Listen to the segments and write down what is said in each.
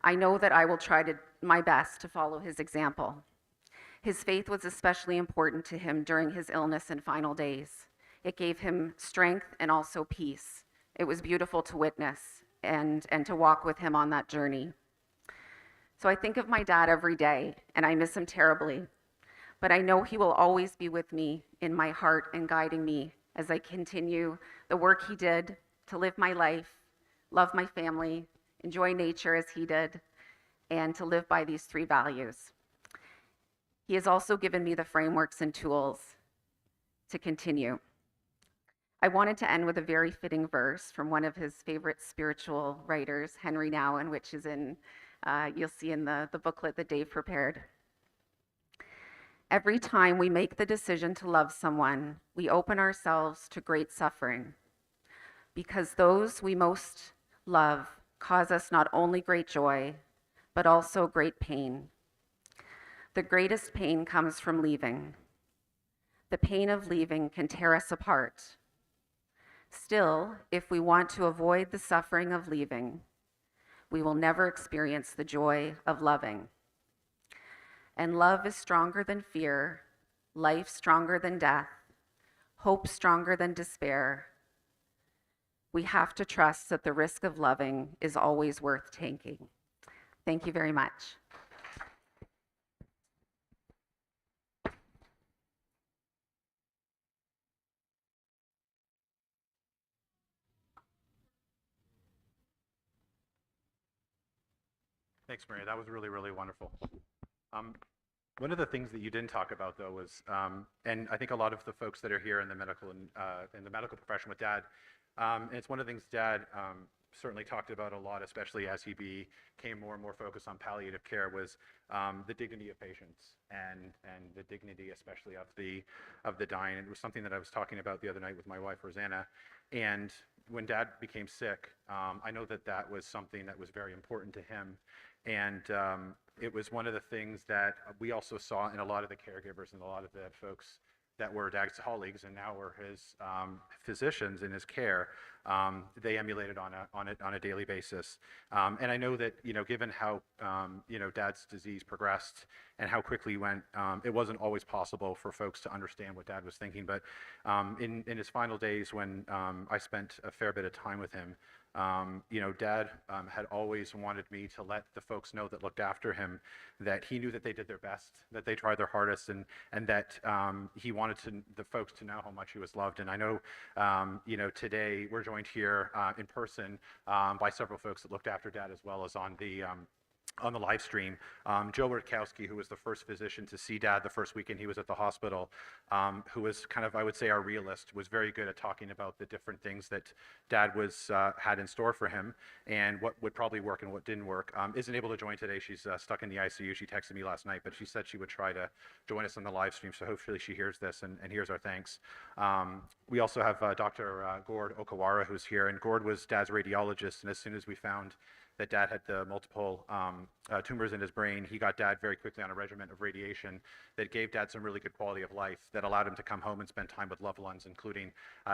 I know that I will try my best to follow his example. His faith was especially important to him during his illness and final days. It gave him strength and also peace. It was beautiful to witness and to walk with him on that journey. So I think of my dad every day, and I miss him terribly. But I know he will always be with me in my heart and guiding me as I continue the work he did to live my life, love my family, enjoy nature as he did, and to live by these three values. He has also given me the frameworks and tools to continue. I wanted to end with a very fitting verse from one of his favorite spiritual writers, Henry Nouwen, which is you'll see in the booklet that Dave prepared. Every time we make the decision to love someone, we open ourselves to great suffering, because those we most love cause us not only great joy, but also great pain. The greatest pain comes from leaving. The pain of leaving can tear us apart. Still, if we want to avoid the suffering of leaving, we will never experience the joy of loving. And love is stronger than fear, life stronger than death, hope stronger than despair. We have to trust that the risk of loving is always worth taking. Thank you very much. Thanks, Maria. That was really, really wonderful. One of the things that you didn't talk about, though, was, and I think a lot of the folks that are here in the medical profession with Dad, and it's one of the things Dad certainly talked about a lot, especially as he became more and more focused on palliative care, was the dignity of patients and the dignity, especially of the dying. And it was something that I was talking about the other night with my wife, Rosanna, and when Dad became sick, I know that was something that was very important to him. And it was one of the things that we also saw in a lot of the caregivers and a lot of the folks that were Dad's colleagues and now were his physicians in his care. They emulated on a daily basis. And I know that, given how Dad's disease progressed and how quickly he went, it wasn't always possible for folks to understand what Dad was thinking. But in his final days, when I spent a fair bit of time with him, Dad had always wanted me to let the folks know that looked after him that he knew that they did their best, that they tried their hardest, and that he wanted the folks to know how much he was loved. And I know, today we're joined here in person by several folks that looked after Dad, as well as on the live stream. Joe Rutkowski, who was the first physician to see Dad the first weekend he was at the hospital, who was kind of, I would say, our realist, was very good at talking about the different things that Dad had in store for him and what would probably work and what didn't work. Isn't able to join today. She's stuck in the ICU. She texted me last night, but she said she would try to join us on the live stream, so hopefully she hears this and hears our thanks. We also have Dr. Gord Okawara, who's here, and Gord was Dad's radiologist, and as soon as we found that Dad had the multiple tumors in his brain, he got Dad very quickly on a regimen of radiation that gave Dad some really good quality of life that allowed him to come home and spend time with loved ones, including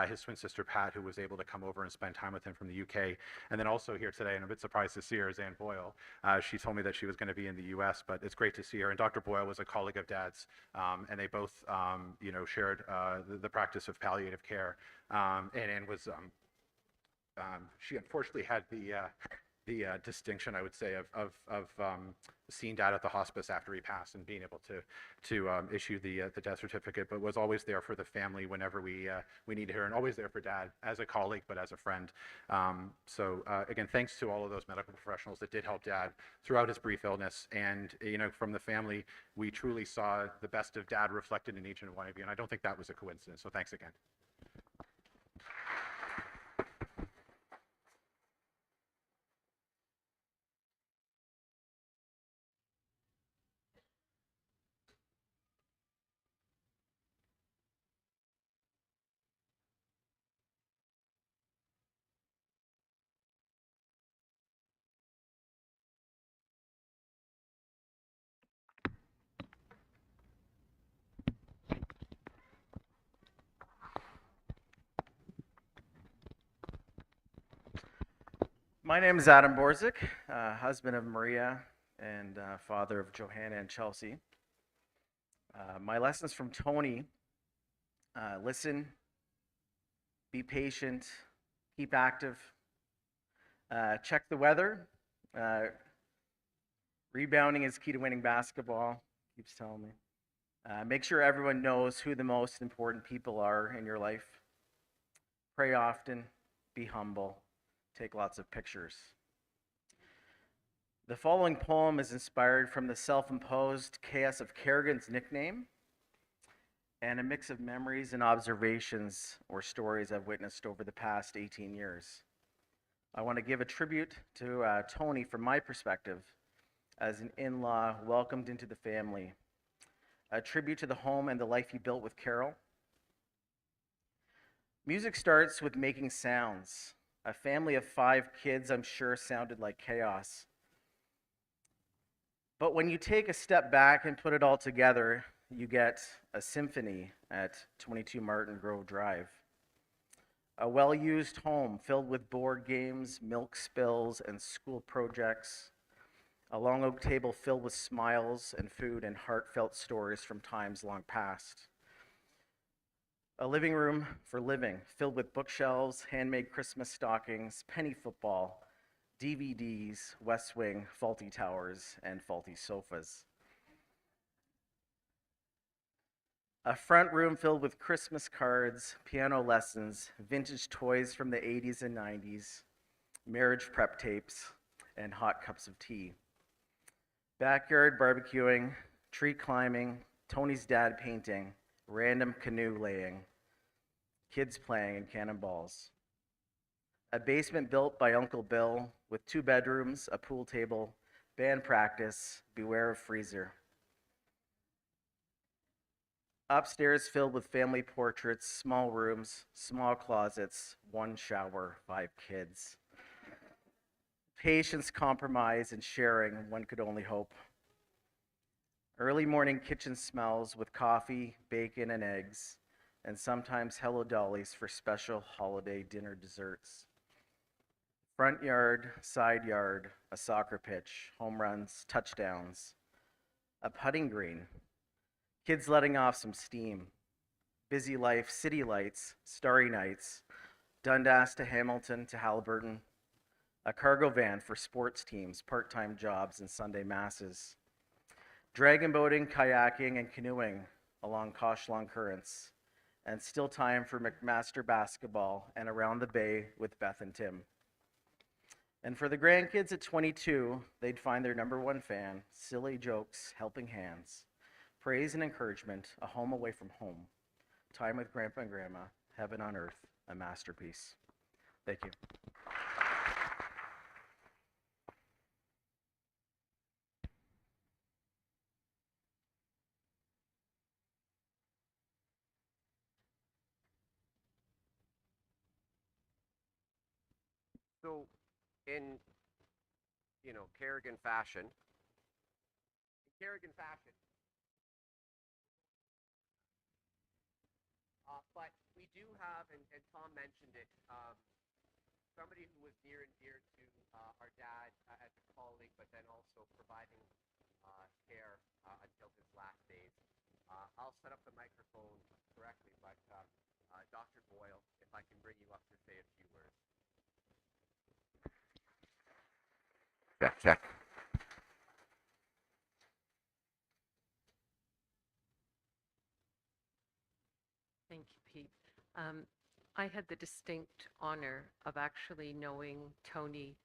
his twin sister Pat, who was able to come over and spend time with him from the UK. And then also here today, and I'm a bit surprised to see her, is Ann Boyle. She told me that she was going to be in the US, but it's great to see her. And Dr. Boyle was a colleague of Dad's, and they both shared the practice of palliative care. And Ann was, she unfortunately had the distinction, I would say, of seeing Dad at the hospice after he passed and being able to issue the death certificate, but was always there for the family whenever we needed her, and always there for Dad as a colleague, but as a friend. So again, thanks to all of those medical professionals that did help Dad throughout his brief illness. And from the family, we truly saw the best of Dad reflected in each and one of you, and I don't think that was a coincidence. So thanks again. My name is Adam Borzik, husband of Maria and father of Johanna and Chelsea. My lessons from Tony: listen, be patient, keep active, check the weather. Uh, Rebounding is key to winning basketball, keeps telling me. Make sure everyone knows who the most important people are in your life. Pray often, be humble, take lots of pictures. The following poem is inspired from the self-imposed chaos of Kerigan's nickname and a mix of memories and observations or stories I've witnessed over the past 18 years. I want to give a tribute to Tony from my perspective as an in-law welcomed into the family. A tribute to the home and the life he built with Carol. Music starts with making sounds. A family of 5 kids, I'm sure, sounded like chaos. But when you take a step back and put it all together, you get a symphony at 22 Martin Grove Drive. A well-used home filled with board games, milk spills, and school projects. A long oak table filled with smiles and food and heartfelt stories from times long past. A living room for living, filled with bookshelves, handmade Christmas stockings, penny football, DVDs, West Wing, faulty towers, and faulty sofas. A front room filled with Christmas cards, piano lessons, vintage toys from the 80s and 90s, marriage prep tapes, and hot cups of tea. Backyard barbecuing, tree climbing, Tony's dad painting, random canoe laying, kids playing and cannonballs. A basement built by Uncle Bill with 2 bedrooms, a pool table, band practice, beware of freezer. Upstairs filled with family portraits, small rooms, small closets, 1 shower, 5 kids. Patience, compromise, and sharing, one could only hope. Early morning kitchen smells with coffee, bacon, and eggs, and sometimes Hello Dollies for special holiday dinner desserts. Front yard, side yard, a soccer pitch, home runs, touchdowns, a putting green, kids letting off some steam, busy life, city lights, starry nights, Dundas to Hamilton to Haliburton, a cargo van for sports teams, part-time jobs, and Sunday masses, dragon boating, kayaking, and canoeing along Koshlong currents, and still time for McMaster basketball and around the bay with Beth and Tim. And for the grandkids at 22, they'd find their #1 fan, silly jokes, helping hands, praise and encouragement, a home away from home, time with Grandpa and Grandma, heaven on earth, a masterpiece. Thank you. So, in Kerrigan fashion, but we do have, and Tom mentioned it, somebody who was near and dear to our dad as a colleague, but then also providing care until his last days. I'll set up the microphone correctly, but Dr. Boyle, if I can bring you up to say a few words. Check, check. Thank you, Pete. I had the distinct honor of actually knowing Tony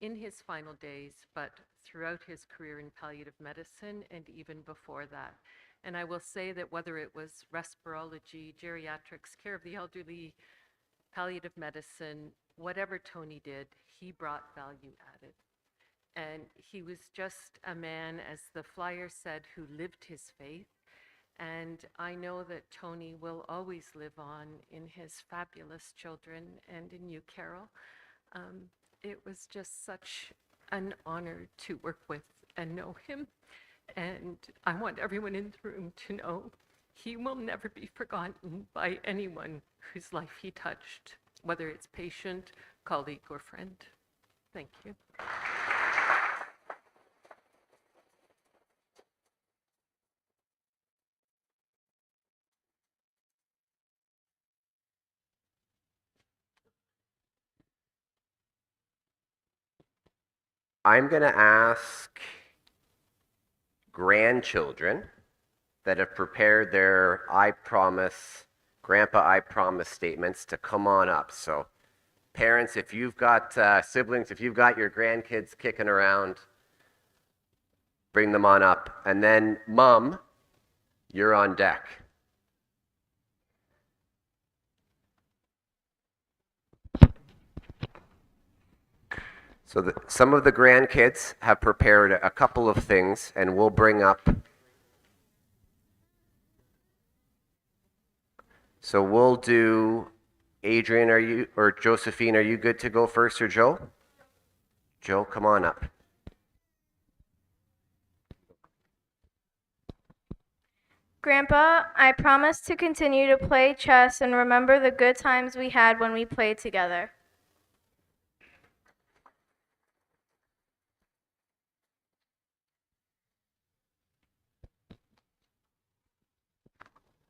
in his final days, but throughout his career in palliative medicine and even before that. And I will say that whether it was respirology, geriatrics, care of the elderly, palliative medicine, whatever Tony did, he brought value added. And he was just a man, as the flyer said, who lived his faith. And I know that Tony will always live on in his fabulous children and in you, Carol. It was just such an honor to work with and know him. And I want everyone in the room to know he will never be forgotten by anyone whose life he touched, whether it's patient, colleague, or friend. Thank you. I'm going to ask grandchildren that have prepared their I promise, Grandpa, I promise statements to come on up. So, parents, if you've got siblings, if you've got your grandkids kicking around, bring them on up. And then, Mom, you're on deck. So some of the grandkids have prepared a couple of things, and we'll bring up. So we'll do, Adrian, or Josephine, are you good to go first, or Joe? Joe, come on up. Grandpa, I promise to continue to play chess and remember the good times we had when we played together.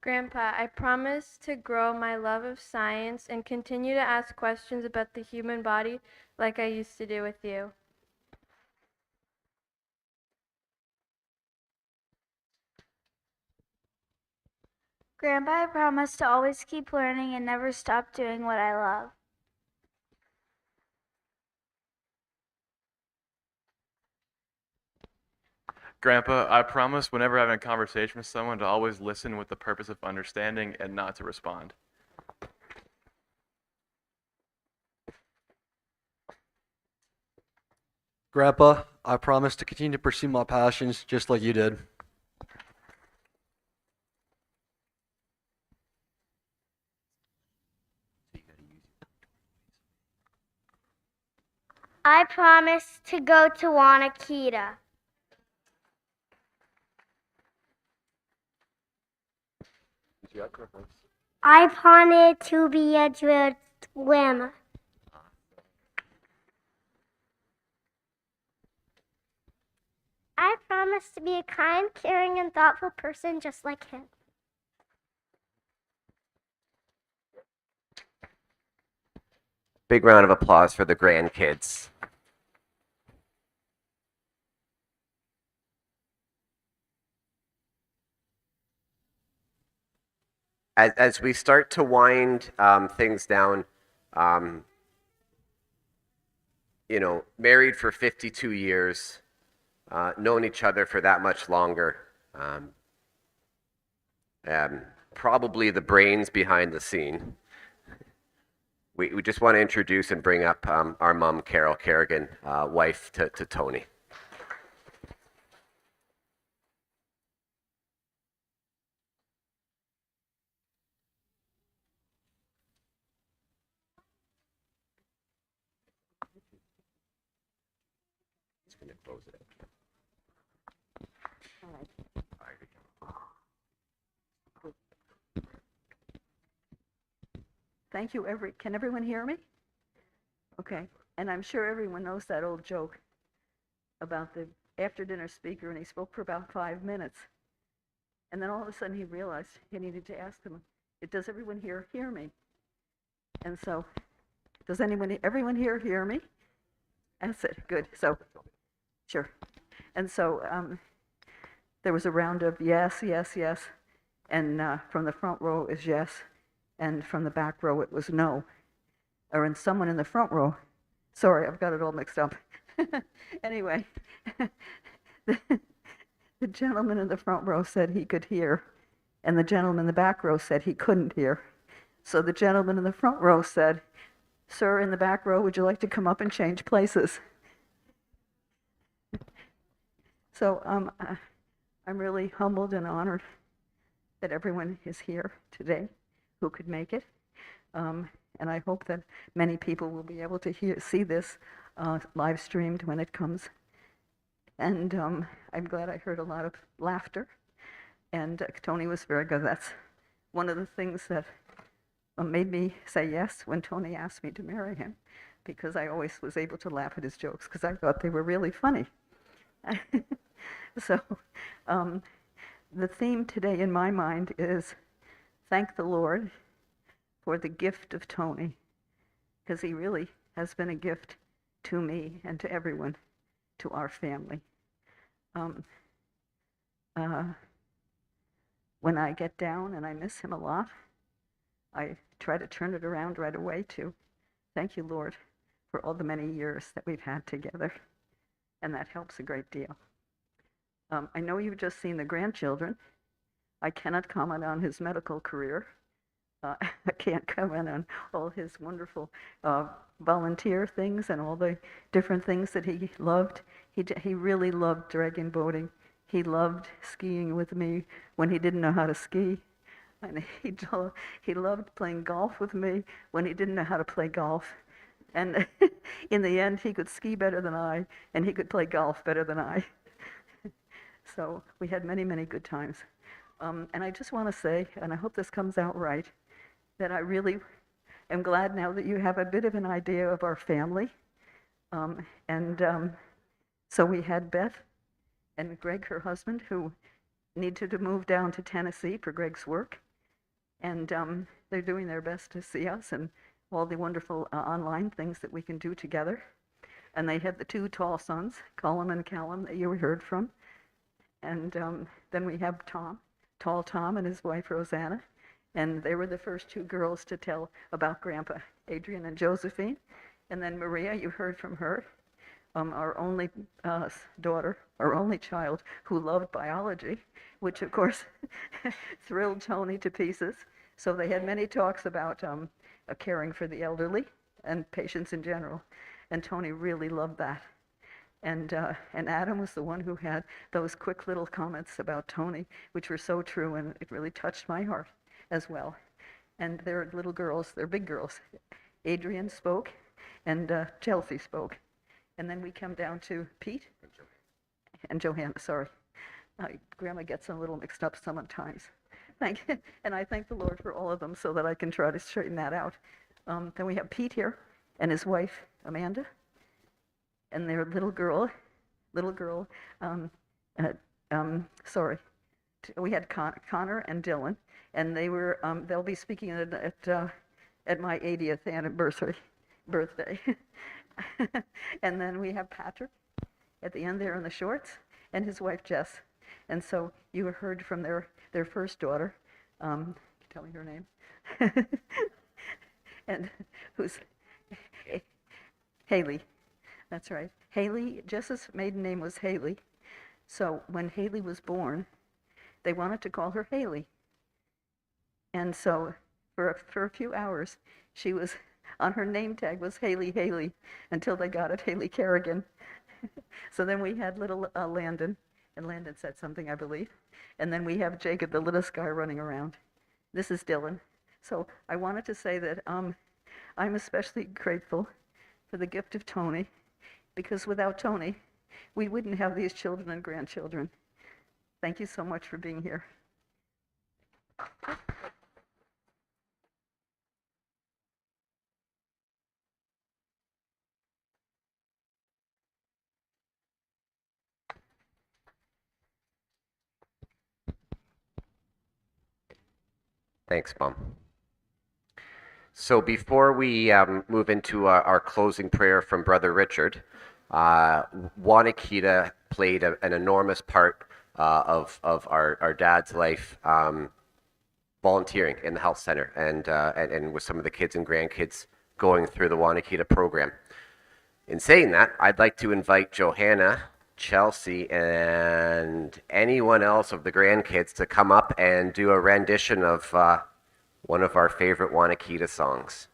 Grandpa, I promise to grow my love of science and continue to ask questions about the human body like I used to do with you. Grandpa, I promise to always keep learning and never stop doing what I love. Grandpa, I promise whenever having a conversation with someone to always listen with the purpose of understanding and not to respond. Grandpa, I promise to continue to pursue my passions just like you did. I promise to go to Wanakita. I promise to be a good swimmer. I promise to be a kind, caring, and thoughtful person just like him. Big round of applause for the grandkids. As we start to wind things down, married for 52 years, known each other for that much longer, probably the brains behind the scene. We just want to introduce and bring up our mom, Carol Kerigan, wife to Tony. He's going to close it out. Thank you. Can everyone hear me? Okay. And I'm sure everyone knows that old joke about the after dinner speaker, and he spoke for about 5 minutes. And then all of a sudden he realized he needed to ask them, does everyone here hear me? And so, does everyone here hear me? That's it. Good. So, sure. And so there was a round of yes, yes, yes. And from the front row is yes. And from the back row, it was no. And someone in the front row, sorry, I've got it all mixed up. Anyway, the gentleman in the front row said he could hear, and the gentleman in the back row said he couldn't hear. So the gentleman in the front row said, "Sir, in the back row, would you like to come up and change places?" So I'm really humbled and honored that everyone is here today who could make it. And I hope that many people will be able to see this live streamed when it comes. And I'm glad I heard a lot of laughter. And Tony was very good. That's one of the things that made me say yes when Tony asked me to marry him, because I always was able to laugh at his jokes because I thought they were really funny. So the theme today in my mind is thank the Lord for the gift of Tony, because he really has been a gift to me and to everyone, to our family. When I get down and I miss him a lot, I try to turn it around right away to thank you, Lord, for all the many years that we've had together, and that helps a great deal. I know you've just seen the grandchildren. I cannot comment on his medical career. I can't comment on all his wonderful volunteer things and all the different things that he loved. He really loved dragon boating. He loved skiing with me when he didn't know how to ski. And he loved playing golf with me when he didn't know how to play golf. And in the end, he could ski better than I, and he could play golf better than I. So we had many, many good times. And I just want to say, and I hope this comes out right, that I really am glad now that you have a bit of an idea of our family. So we had Beth and Greg, her husband, who needed to move down to Tennessee for Greg's work. And they're doing their best to see us and all the wonderful online things that we can do together. And they have the two tall sons, Colin and Callum, that you heard from. And then we have Tall Tom and his wife Rosanna. And they were the first two girls to tell about Grandpa, Adrian and Josephine. And then Maria, you heard from her, our only daughter, our only child who loved biology, which of course thrilled Tony to pieces. So they had many talks about caring for the elderly and patients in general. And Tony really loved that. And Adam was the one who had those quick little comments about Tony, which were so true, and it really touched my heart as well. And they're little girls, they're big girls. Adrian spoke, and Chelsea spoke. And then we come down to Pete and Johanna, sorry. Grandma gets a little mixed up sometimes. And I thank the Lord for all of them so that I can try to straighten that out. Then we have Pete here and his wife, Amanda. And their little girl, sorry, we had Connor and Dylan, and they'll be speaking at my 80th birthday. And then we have Patrick at the end there in the shorts, and his wife Jess. And so you heard from their first daughter, can you tell me her name? And who's Haley. That's right. Haley, Jess's maiden name was Haley. So when Haley was born, they wanted to call her Haley. And so for a few hours, she was, on her name tag was Haley, until they got it Haley Kerigan. So then we had little Landon, and Landon said something, I believe. And then we have Jacob, the littlest guy running around. This is Dylan. So I wanted to say that I'm especially grateful for the gift of Tony, because without Tony, we wouldn't have these children and grandchildren. Thank you so much for being here. Thanks, Mom. So before we move into our closing prayer from Brother Richard, Wanakita played an enormous part of our dad's life, volunteering in the health center and with some of the kids and grandkids going through the Wanakita program. In saying that, I'd like to invite Johanna, Chelsea, and anyone else of the grandkids to come up and do a rendition of one of our favorite Wanakita songs.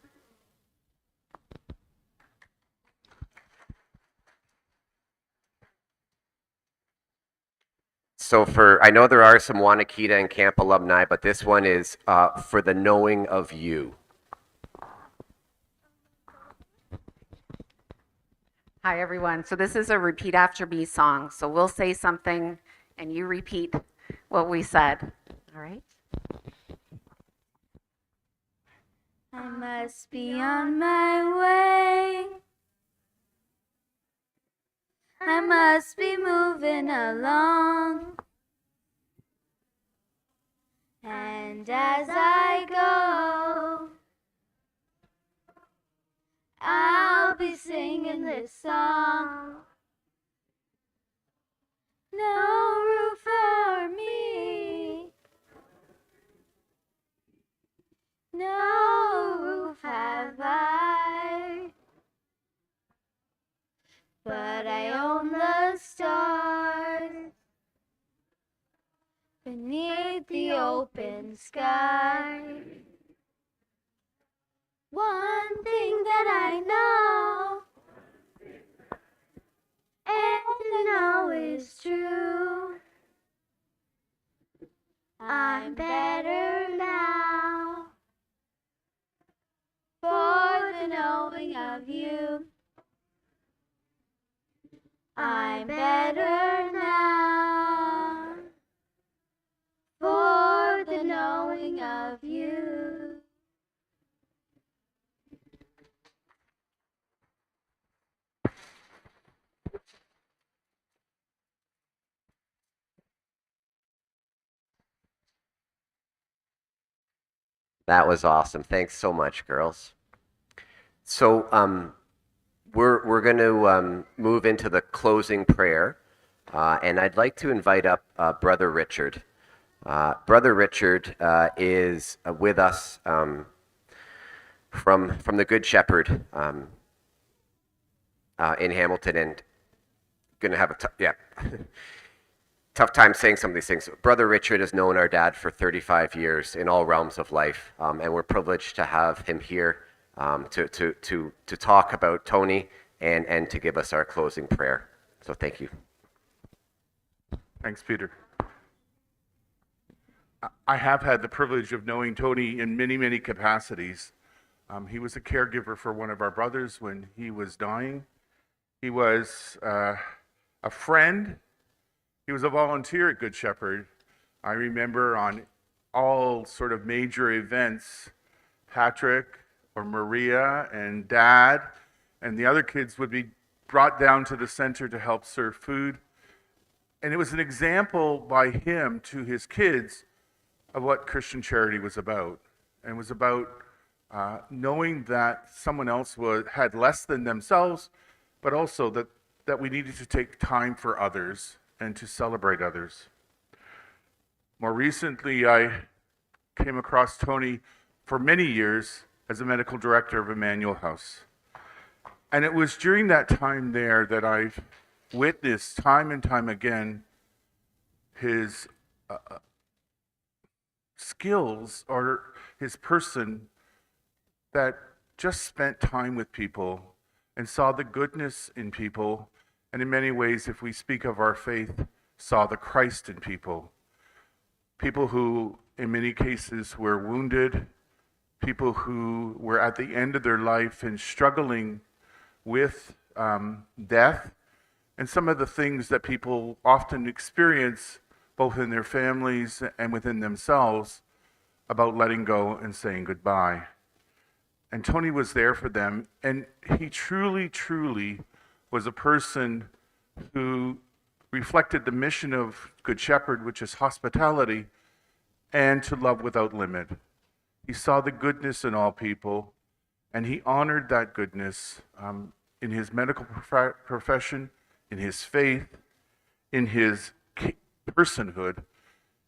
So I know there are some Wanakita and camp alumni, but this one is For the Knowing of You. Hi, everyone. So this is a repeat after me song. So we'll say something and you repeat what we said. All right? I must be on my way. I must be moving along. And as I go, I'll be singing this song. No roof for me. No roof have I. But I own the stars beneath the open sky. One thing that I know, and I know is true, I'm better now for the knowing of you. I'm better now for the knowing of you. That was awesome. Thanks so much, girls. So we're going to move into the closing prayer, and I'd like to invite up Brother Richard. Brother Richard is with us from the Good Shepherd in Hamilton, and going to have a tough time saying some of these things. Brother Richard has known our dad for 35 years in all realms of life, and we're privileged to have him here to talk about Tony and to give us our closing prayer. So thank you. Thanks, Peter. I have had the privilege of knowing Tony in many, many capacities. He was a caregiver for one of our brothers when he was dying. He was a friend. He was a volunteer at Good Shepherd. I remember on all sort of major events, Patrick or Maria and Dad and the other kids would be brought down to the center to help serve food. And it was an example by him to his kids of what Christian charity was about. And it was about knowing that someone else had less than themselves, but also that we needed to take time for others and to celebrate others. More recently, I came across Tony for many years as a medical director of Emmanuel House. And it was during that time there that I've witnessed time and time again his skills or his person that just spent time with people and saw the goodness in people. And in many ways, if we speak of our faith, saw the Christ in people. People who, in many cases, were wounded, people who were at the end of their life and struggling with death, and some of the things that people often experience, both in their families and within themselves, about letting go and saying goodbye. And Tony was there for them, and he truly, truly was a person who reflected the mission of Good Shepherd, which is hospitality and to love without limit. He saw the goodness in all people, and he honored that goodness in his medical profession, in his faith, in his personhood.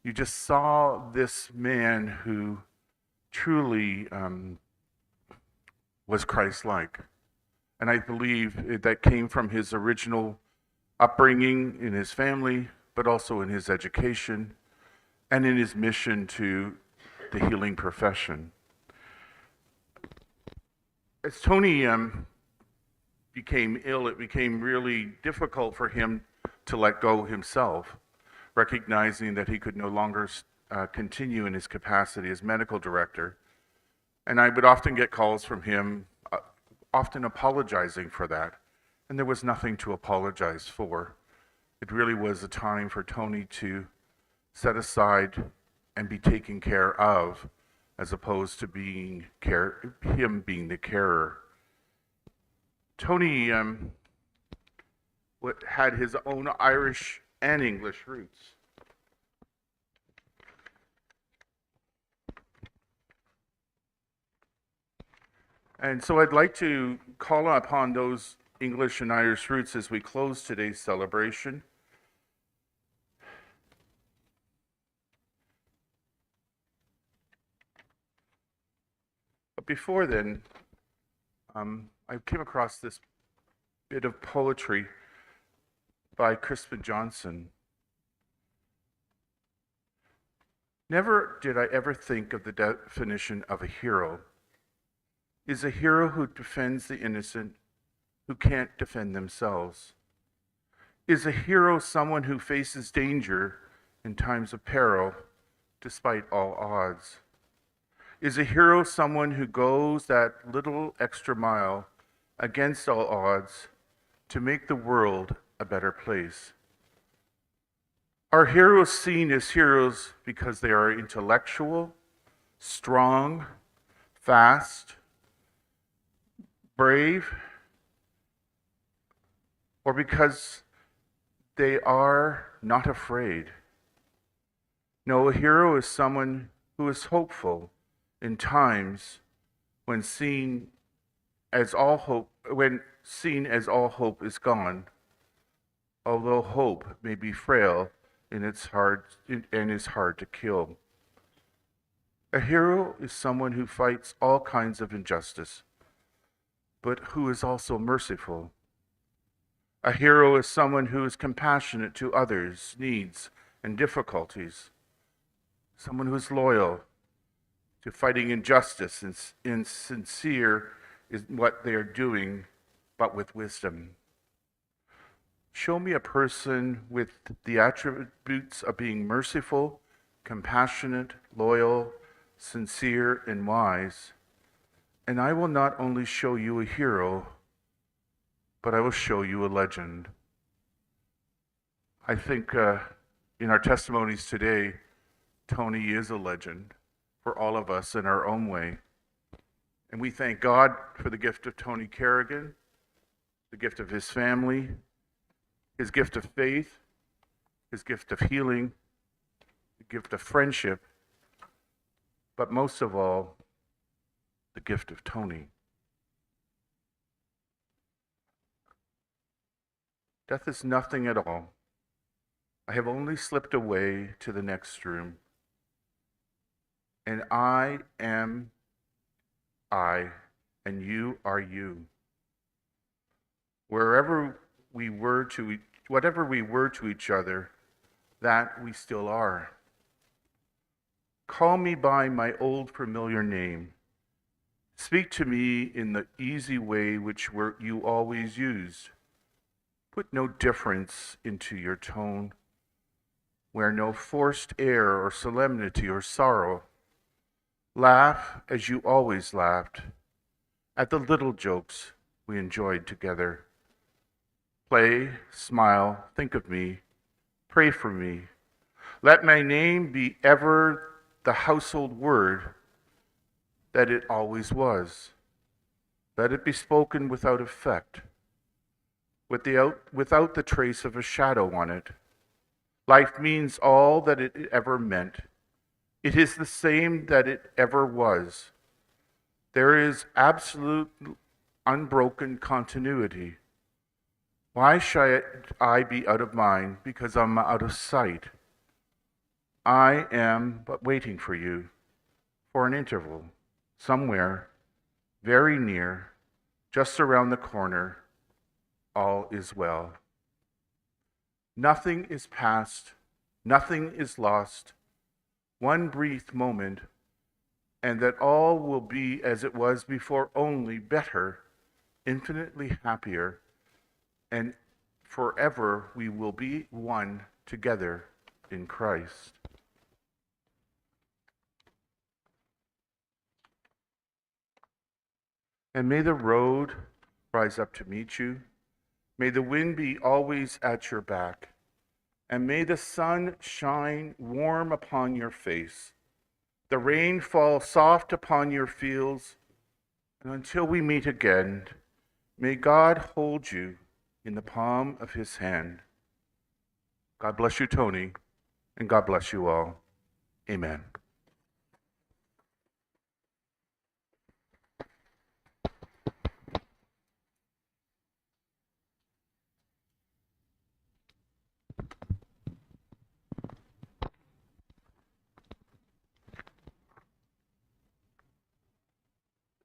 You just saw this man who truly was Christ-like. And I believe that came from his original upbringing in his family, but also in his education and in his mission to the healing profession. As Tony became ill, it became really difficult for him to let go himself, recognizing that he could no longer continue in his capacity as medical director. And I would often get calls from him, often apologizing for that. And there was nothing to apologize for. It really was a time for Tony to set aside and be taken care of as opposed to him being the carer. Tony had his own Irish and English roots. And so I'd like to call upon those English and Irish roots as we close today's celebration. But before then, I came across this bit of poetry by Crispin Johnson. Never did I ever think of the definition of a hero. Is a hero who defends the innocent who can't defend themselves? Is a hero someone who faces danger in times of peril despite all odds? Is a hero someone who goes that little extra mile against all odds to make the world a better place? Are heroes seen as heroes because they are intellectual, strong, fast, brave, or because they are not afraid? No, a hero is someone who is hopeful in times when seen as all hope is gone, although hope may be frail and is hard to kill. A hero is someone who fights all kinds of injustice, but who is also merciful. A hero is someone who is compassionate to others' needs and difficulties, someone who is loyal to fighting injustice and sincere in what they are doing, but with wisdom. Show me a person with the attributes of being merciful, compassionate, loyal, sincere, and wise, and I will not only show you a hero, but I will show you a legend. I think in our testimonies today, Tony is a legend for all of us in our own way. And we thank God for the gift of Tony Kerigan, the gift of his family, his gift of faith, his gift of healing, the gift of friendship, but most of all, the gift of Tony. Death is nothing at all. I have only slipped away to the next room. And I am I, and you are you. Whatever we were to each other, that we still are. Call me by my old familiar name. Speak to me in the easy way which you always used. Put no difference into your tone. Wear no forced air or solemnity or sorrow. Laugh as you always laughed, at the little jokes we enjoyed together. Play, smile, think of me, pray for me. Let my name be ever the household word that it always was. Let it be spoken without effect, without the trace of a shadow on it. Life means all that it ever meant. It is the same that it ever was. There is absolute, unbroken continuity. Why should I be out of mind because I'm out of sight? I am but waiting for you, for an interval, somewhere, very near, just around the corner. All is well. Nothing is past, nothing is lost. One brief moment, and that all will be as it was before, only better, infinitely happier, and forever we will be one together in Christ. And may the road rise up to meet you. May the wind be always at your back. And may the sun shine warm upon your face. the rain fall soft upon your fields, and until we meet again, may God hold you in the palm of his hand. God bless you, Tony, and God bless you all. Amen.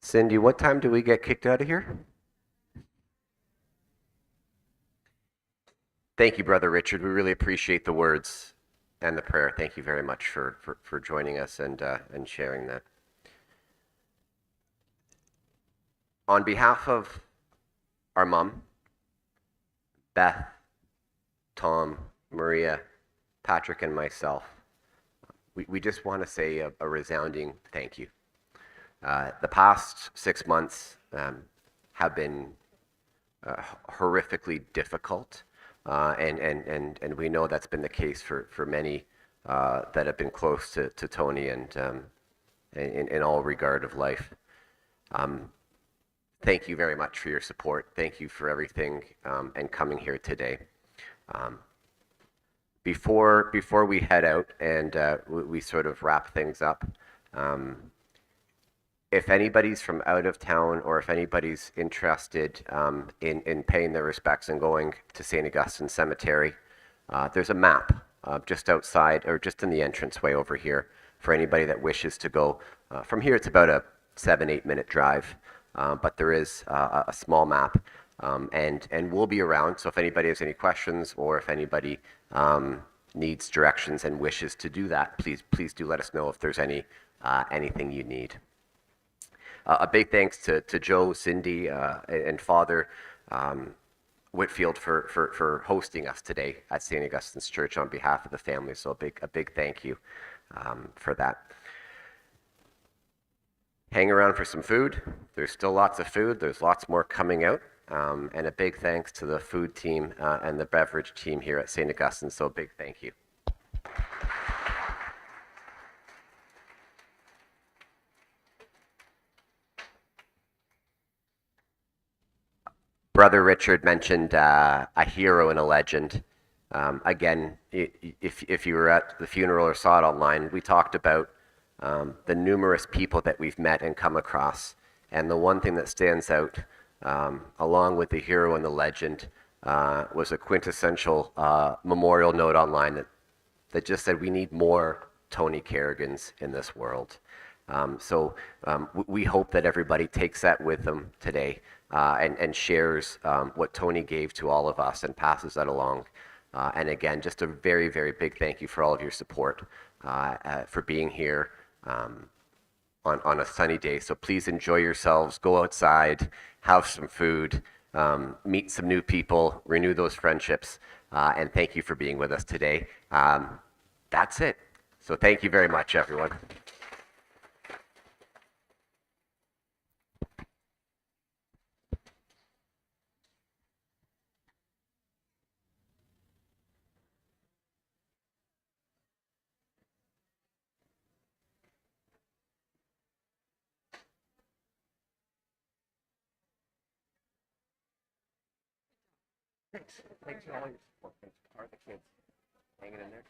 Cindy, what time do we get kicked out of here? Thank you, Brother Richard. We really appreciate the words and the prayer. Thank you very much for joining us and sharing that. On behalf of our mom, Beth, Tom, Maria, Patrick, and myself, we just want to say a resounding thank you. The past 6 months have been horrifically difficult, and we know that's been the case for many that have been close to Tony and in all regard of life. Thank you very much for your support. Thank you for everything and coming here today. Before we head out and we sort of wrap things up, if anybody's from out of town or if anybody's interested in paying their respects and going to St. Augustine Cemetery, there's a map just outside or just in the entranceway over here for anybody that wishes to go. From here, it's about a 7-8 minute drive, but there is a small map, and we'll be around. So if anybody has any questions or if anybody needs directions and wishes to do that, please do let us know if there's anything you need. A big thanks to Joe, Cindy, and Father Whitfield for hosting us today at St. Augustine's Church on behalf of the family. So a big thank you for that. Hang around for some food. There's still lots of food. There's lots more coming out. And a big thanks to the food team and the beverage team here at St. Augustine. So a big thank you. Brother Richard mentioned a hero and a legend. Again, if you were at the funeral or saw it online, we talked about the numerous people that we've met and come across. And the one thing that stands out, along with the hero and the legend, was a quintessential memorial note online that just said, we need more Tony Kerrigans in this world. So we hope that everybody takes that with them today and shares what Tony gave to all of us and passes that along. And again, just a very, very big thank you for all of your support, for being here on a sunny day. So please enjoy yourselves, go outside, have some food, meet some new people, renew those friendships, and thank you for being with us today. That's it. So thank you very much, everyone. Thanks for all your support. Thanks for the kids hanging in there.